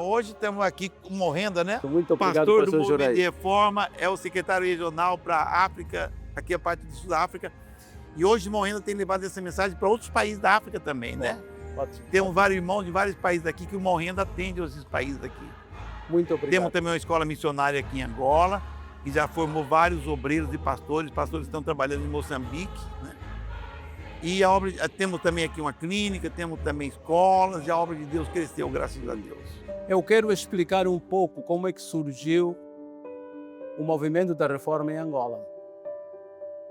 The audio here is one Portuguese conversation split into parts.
Então hoje estamos aqui com Morrenda, né? Muito obrigado, Pastor do pastor Movimento Jorei. de Reforma, é o secretário regional para a África, aqui a parte do Sul da África. E hoje Morrenda tem levado essa mensagem para outros países da África também, né? Temos vários irmãos de vários países aqui que o Morrenda atende esses países aqui. Muito obrigado. Temos também uma escola missionária aqui em Angola, que já formou vários obreiros e pastores. Pastores estão trabalhando em Moçambique, né? E temos também aqui uma clínica, temos também escolas, e a obra de Deus cresceu, graças a Deus. Eu quero explicar um pouco como é que surgiu o movimento da reforma em Angola.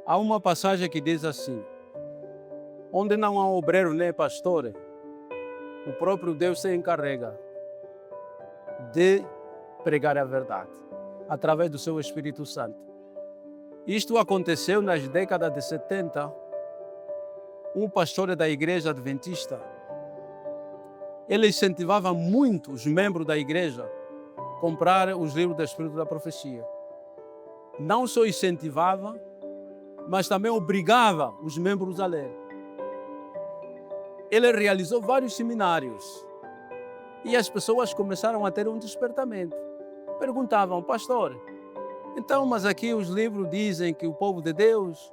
Há uma passagem que diz assim: onde não há obreiro nem pastor, o próprio Deus se encarrega de pregar a verdade, através do seu Espírito Santo. Isto aconteceu nas décadas de 70. Um pastor da igreja adventista, ele incentivava muito os membros da igreja a comprar os livros do Espírito da Profecia. Não só incentivava, mas também obrigava os membros a ler. Ele realizou vários seminários e as pessoas começaram a ter um despertamento. Perguntavam: pastor, então, mas aqui os livros dizem que o povo de Deus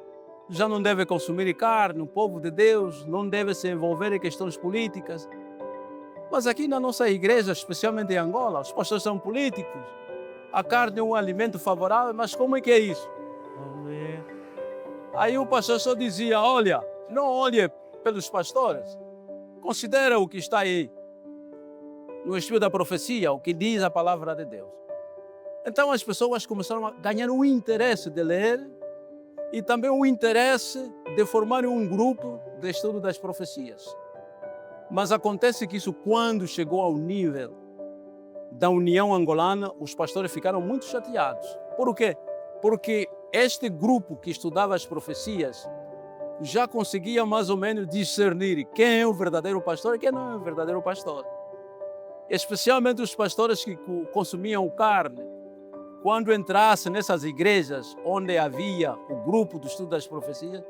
já não deve consumir carne, o povo de Deus não deve se envolver em questões políticas. Mas aqui na nossa igreja, especialmente em Angola, os pastores são políticos. A carne é um alimento favorável, mas como é que é isso? Aí o pastor só dizia: olha, não olhe pelos pastores, considera o que está aí no Espírito da Profecia, o que diz a palavra de Deus. Então as pessoas começaram a ganhar um interesse de ler e também o interesse de formar um grupo de estudo das profecias. Mas acontece que isso, quando chegou ao nível da União Angolana, os pastores ficaram muito chateados. Por quê? Porque este grupo que estudava as profecias já conseguia mais ou menos discernir quem é o verdadeiro pastor e quem não é o verdadeiro pastor. Especialmente os pastores que consumiam carne, quando entrasse nessas igrejas onde havia o grupo do estudo das profecias,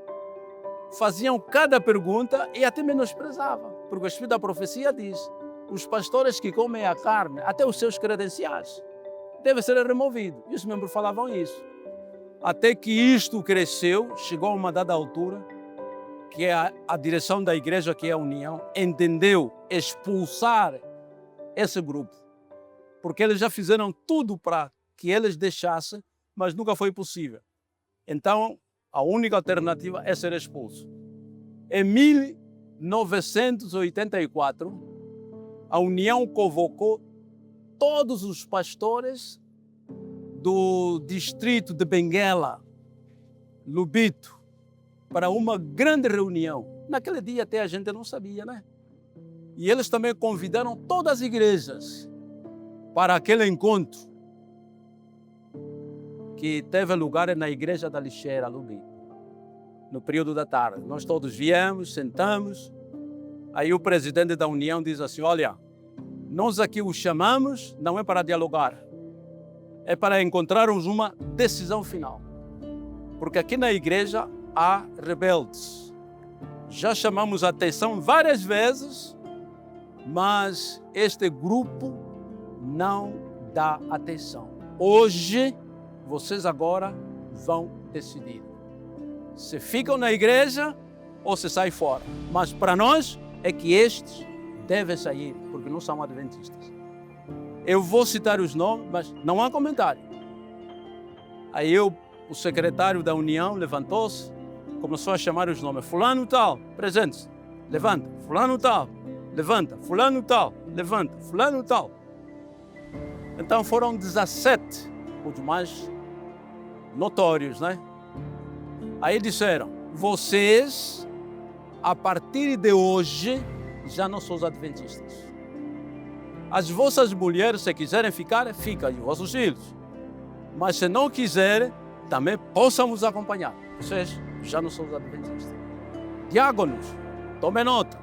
faziam cada pergunta e até menosprezavam, porque o Espírito da Profecia diz: os pastores que comem a carne, até os seus credenciais, devem ser removidos. E os membros falavam isso. Até que isto cresceu, chegou a uma dada altura, que a direção da igreja, que é a União, entendeu expulsar esse grupo, porque eles já fizeram tudo para que eles deixassem, mas nunca foi possível. Então, a única alternativa é ser expulso. Em 1984, a União convocou todos os pastores do distrito de Benguela, Lubito, para uma grande reunião. Naquele dia até a gente não sabia, né? E eles também convidaram todas as igrejas para aquele encontro que teve lugar na igreja da Lixeira, Lubito, no período da tarde. Nós todos viemos, sentamos. Aí o presidente da União diz assim: olha, nós aqui o chamamos não é para dialogar, é para encontrarmos uma decisão final. Porque aqui na igreja há rebeldes. Já chamamos a atenção várias vezes, mas este grupo não dá atenção. Hoje, vocês agora vão decidir se ficam na igreja ou se saem fora. Mas para nós é que estes devem sair, porque não são adventistas. Eu vou citar os nomes, mas não há comentário. Aí o secretário da União levantou-se, começou a chamar os nomes. Fulano tal, presente-se, levanta. Fulano tal, levanta. Fulano tal, levanta. Fulano tal. Então foram 17 os mais notórios, né? Aí disseram: vocês, a partir de hoje, já não são os adventistas. As vossas mulheres, se quiserem ficar, ficam, e os vossos filhos. Mas se não quiserem, também possam vos acompanhar. Vocês já não são os adventistas. Diáconos, tomem nota.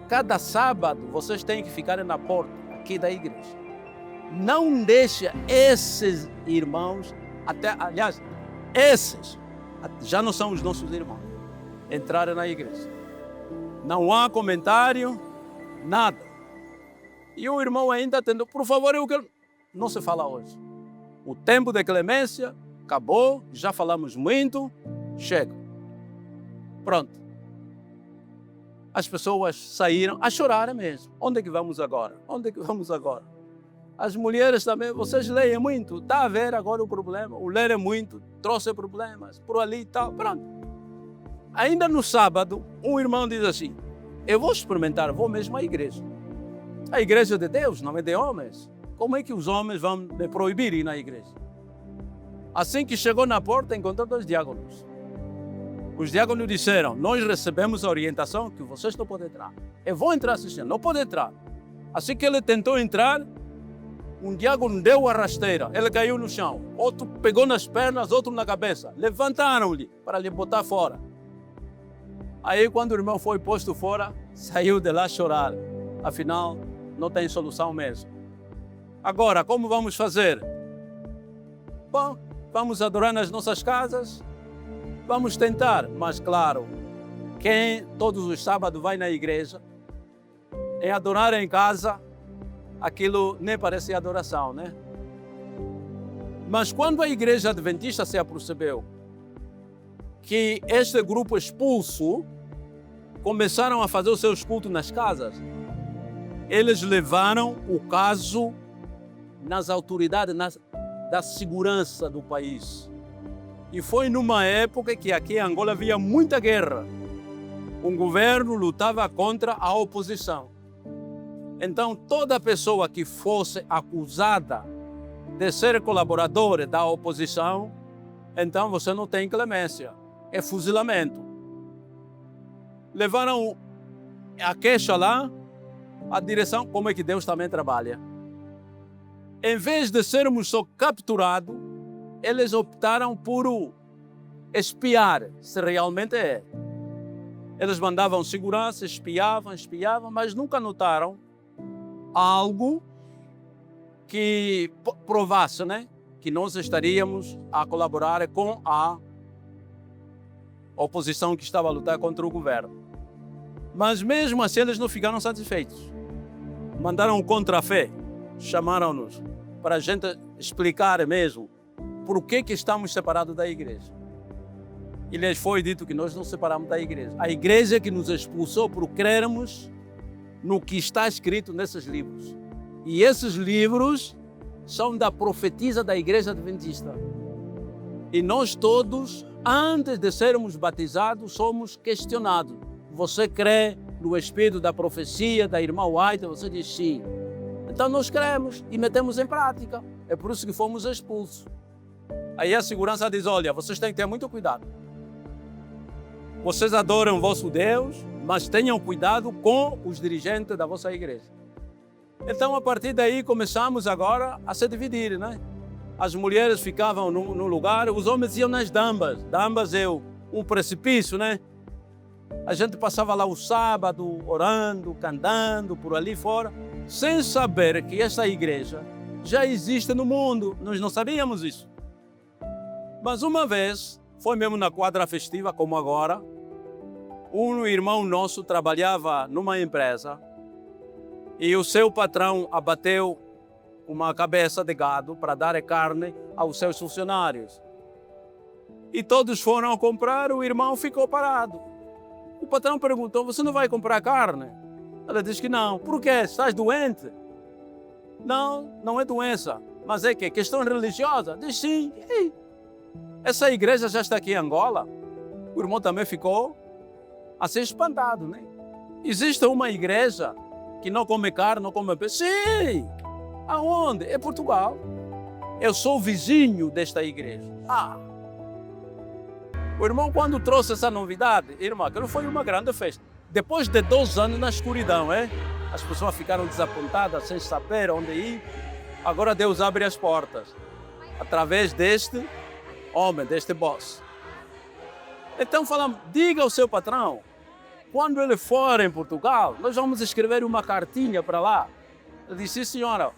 Cada sábado vocês têm que ficar na porta aqui da igreja. Não deixe esses irmãos, aliás, esses já não são os nossos irmãos, entrarem na igreja. Não há comentário, nada. E o irmão ainda tentou, por favor, eu quero... Não se fala hoje. O tempo de clemência acabou, já falamos muito, chega. Pronto. As pessoas saíram a chorar mesmo. Onde é que vamos agora? Onde é que vamos agora? As mulheres também, vocês leem muito, está a ver agora o problema. O ler é muito, trouxe problemas, por ali e tal, pronto. Ainda no sábado, um irmão diz assim, eu vou experimentar, vou mesmo à igreja. A igreja é de Deus, não é de homens. Como é que os homens vão me proibir ir na igreja? Assim que chegou na porta, encontrou 2 diáconos. Os diáconos disseram, nós recebemos a orientação que vocês não podem entrar. Eu vou entrar, sim, não pode entrar. Assim que ele tentou entrar, um diácono deu a rasteira, ele caiu no chão. Outro pegou nas pernas, outro na cabeça. Levantaram-lhe para lhe botar fora. Aí, quando o irmão foi posto fora, saiu de lá a chorar. Afinal, não tem solução mesmo. Agora, como vamos fazer? Bom, vamos adorar nas nossas casas, vamos tentar, mas claro, quem todos os sábados vai na igreja, em adorar em casa, aquilo nem parece adoração, né? Mas quando a igreja adventista se apercebeu que este grupo expulso começaram a fazer os seus cultos nas casas, eles levaram o caso nas autoridades da segurança do país. E foi numa época que aqui em Angola havia muita guerra. Um governo lutava contra a oposição. Então, toda pessoa que fosse acusada de ser colaboradora da oposição, então você não tem clemência, é fuzilamento. Levaram a queixa lá, a direção, como é que Deus também trabalha. Em vez de sermos só capturados, eles optaram por espiar, se realmente é. Eles mandavam segurança, espiavam, mas nunca notaram algo que provasse, né, que nós estaríamos a colaborar com a oposição que estava a lutar contra o governo. Mas mesmo assim eles não ficaram satisfeitos. Mandaram um contra-fé, chamaram-nos para a gente explicar mesmo por que estamos separados da igreja. E lhes foi dito que nós não separamos da igreja. A igreja que nos expulsou por crermos no que está escrito nesses livros. E esses livros são da profetisa da igreja adventista. E nós todos, antes de sermos batizados, somos questionados. Você crê no espírito da profecia da irmã White? Você diz sim. Então nós cremos e metemos em prática. É por isso que fomos expulsos. Aí a segurança diz, olha, vocês têm que ter muito cuidado. Vocês adoram o vosso Deus, mas tenham cuidado com os dirigentes da vossa igreja. Então, a partir daí, começamos agora a se dividir, né? As mulheres ficavam no lugar, os homens iam nas dambas. Dambas é um precipício, né? A gente passava lá o sábado, orando, cantando, por ali fora, sem saber que essa igreja já existe no mundo. Nós não sabíamos isso. Mas uma vez, foi mesmo na quadra festiva, como agora, um irmão nosso trabalhava numa empresa e o seu patrão abateu uma cabeça de gado para dar carne aos seus funcionários. E todos foram comprar, o irmão ficou parado. O patrão perguntou, você não vai comprar carne? Ela disse que não. Por quê? Estás doente? Não, não é doença. Mas é que questão religiosa? Diz sim. E essa igreja já está aqui em Angola. O irmão também ficou assim espantado, né? Existe uma igreja que não come carne, não come peixe? Sim! Aonde? É Portugal. Eu sou vizinho desta igreja. O irmão, quando trouxe essa novidade, irmão, aquilo foi uma grande festa. Depois de 2 anos na escuridão, as pessoas ficaram desapontadas, sem saber onde ir. Agora Deus abre as portas, através deste homem, deste boss. Então falamos, diga ao seu patrão, quando ele for em Portugal, nós vamos escrever uma cartinha para lá. Ele disse, sim, senhora.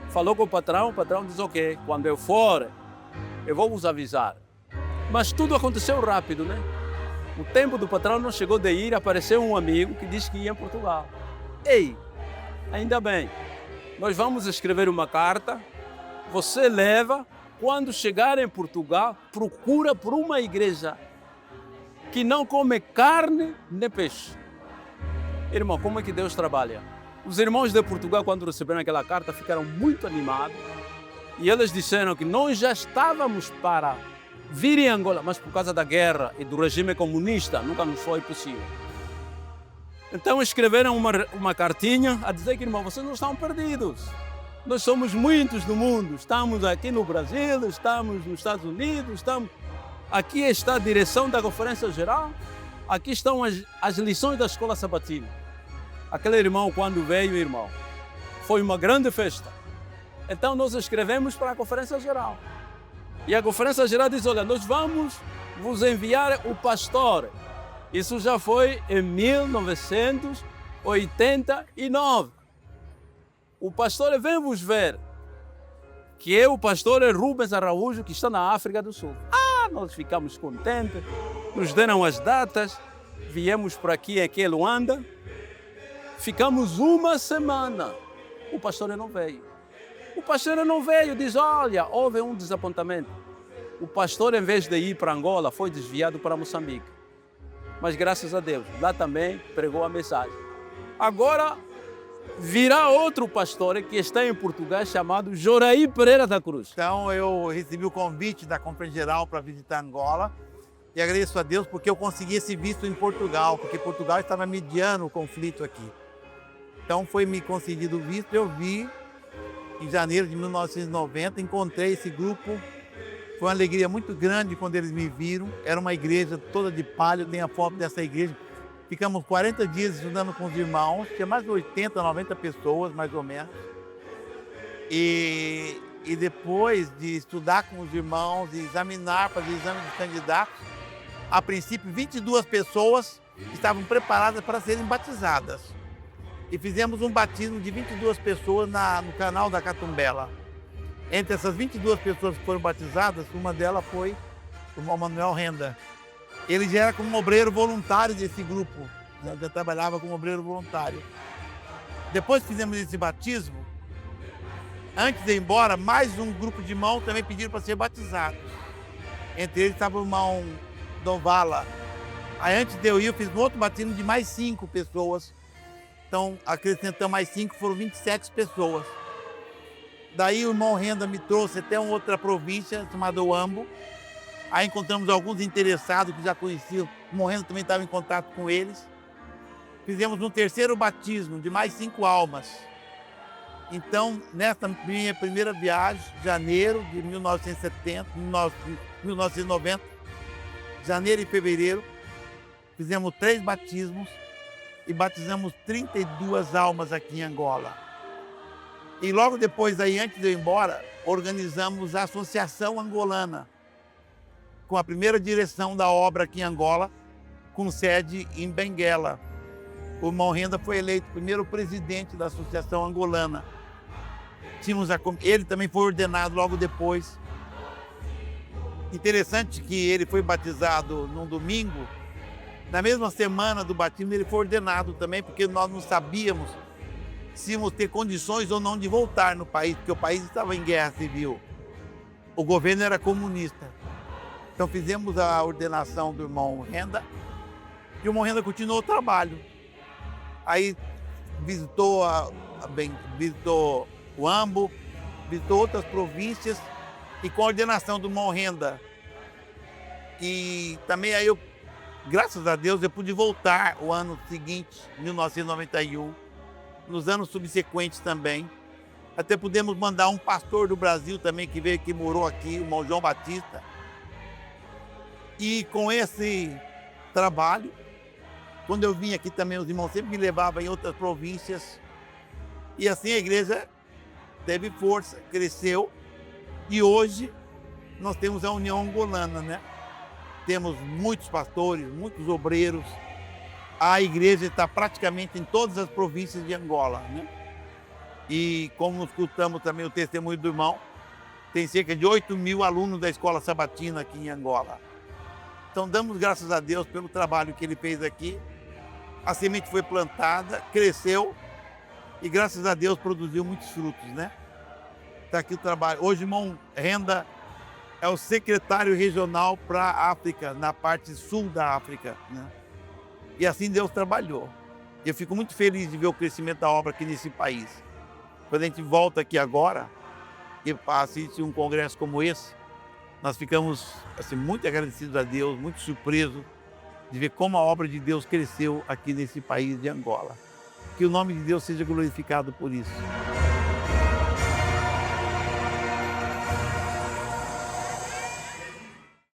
Falou com o patrão diz, ok, quando eu for, eu vou vos avisar. Mas tudo aconteceu rápido, né? O tempo do patrão não chegou de ir, apareceu um amigo que disse que ia em Portugal. Ei, Ainda bem, nós vamos escrever uma carta, você leva, quando chegar em Portugal, procura por uma igreja que não come carne nem peixe. Irmão, como é que Deus trabalha? Os irmãos de Portugal, quando receberam aquela carta, ficaram muito animados e eles disseram que nós já estávamos para vir em Angola, mas por causa da guerra e do regime comunista, nunca nos foi possível. Então escreveram uma cartinha a dizer que, irmão, vocês não estão perdidos. Nós somos muitos do mundo. Estamos aqui no Brasil, estamos nos Estados Unidos, aqui está a direção da Conferência Geral, aqui estão as lições da Escola Sabatina. Aquele irmão, quando veio, irmão, foi uma grande festa. Então nós escrevemos para a Conferência Geral. E a Conferência Geral diz, olha, nós vamos vos enviar o pastor. Isso já foi em 1989. O pastor vem vos ver, que é o pastor Rubens Araújo, que está na África do Sul. Nós ficamos contentes, nos deram as datas, viemos por aqui em Luanda, ficamos uma semana. O pastor não veio. O pastor não veio, diz, olha, houve um desapontamento. O pastor, em vez de ir para Angola, foi desviado para Moçambique. Mas graças a Deus, lá também pregou a mensagem. Agora virá outro pastor que está em Portugal, chamado Joraí Pereira da Cruz. Então eu recebi o convite da Conferência Geral para visitar Angola e agradeço a Deus porque eu consegui esse visto em Portugal, porque Portugal estava mediando o conflito aqui. Então foi me concedido o visto, eu vi em janeiro de 1990, encontrei esse grupo. Foi uma alegria muito grande quando eles me viram. Era uma igreja toda de palha, eu tenho a foto dessa igreja. Ficamos 40 dias estudando com os irmãos, tinha mais de 80, 90 pessoas, mais ou menos. E depois de estudar com os irmãos e examinar, fazer exame de candidatos, a princípio 22 pessoas estavam preparadas para serem batizadas. E fizemos um batismo de 22 pessoas no canal da Catumbela. Entre essas 22 pessoas que foram batizadas, uma delas foi o irmão Manuel Renda. Ele já era como um obreiro voluntário desse grupo, né? Já trabalhava como obreiro voluntário. Depois que fizemos esse batismo, antes de ir embora, mais um grupo de irmãos também pediram para ser batizados. Entre eles estava o irmão Dovala. Aí antes de eu ir, eu fiz um outro batismo de mais 5 pessoas. Então, acrescentando mais 5, foram 27 pessoas. Daí o irmão Renda me trouxe até uma outra província, chamada Uambo. Aí encontramos alguns interessados que já conheciam. O irmão Renda também estava em contato com eles. Fizemos um terceiro batismo de mais 5 almas. Então, nessa minha primeira viagem, janeiro de 1990, janeiro e fevereiro, fizemos 3 batismos e batizamos 32 almas aqui em Angola. E logo depois, aí, antes de eu ir embora, organizamos a Associação Angolana, com a primeira direção da obra aqui em Angola, com sede em Benguela. O irmão Renda foi eleito primeiro presidente da Associação Angolana. Ele também foi ordenado logo depois. Interessante que ele foi batizado num domingo. Na mesma semana do batismo, ele foi ordenado também, porque nós não sabíamos se íamos ter condições ou não de voltar no país, porque o país estava em guerra civil. O governo era comunista. Então fizemos a ordenação do irmão Renda e o irmão Renda continuou o trabalho. Aí visitou o Ambo, visitou outras províncias e com a ordenação do irmão Renda. E também aí graças a Deus, eu pude voltar o ano seguinte, 1991, nos anos subsequentes também. Até pudemos mandar um pastor do Brasil também, que veio aqui, morou aqui, o irmão João Batista. E com esse trabalho, quando eu vim aqui também, os irmãos sempre me levavam em outras províncias. E assim a igreja teve força, cresceu. E hoje nós temos a União Angolana, né? Temos muitos pastores, muitos obreiros. A igreja está praticamente em todas as províncias de Angola, né? E como escutamos também o testemunho do irmão, tem cerca de 8.000 alunos da Escola Sabatina aqui em Angola. Então damos graças a Deus pelo trabalho que ele fez aqui. A semente foi plantada, cresceu e graças a Deus produziu muitos frutos, né? Está aqui o trabalho. Hoje o irmão Renda é o secretário regional para a África, na parte sul da África, né? E assim Deus trabalhou. Eu fico muito feliz de ver o crescimento da obra aqui nesse país. Quando a gente volta aqui agora e assiste um congresso como esse, nós ficamos assim, muito agradecidos a Deus, muito surpresos de ver como a obra de Deus cresceu aqui nesse país de Angola. Que o nome de Deus seja glorificado por isso.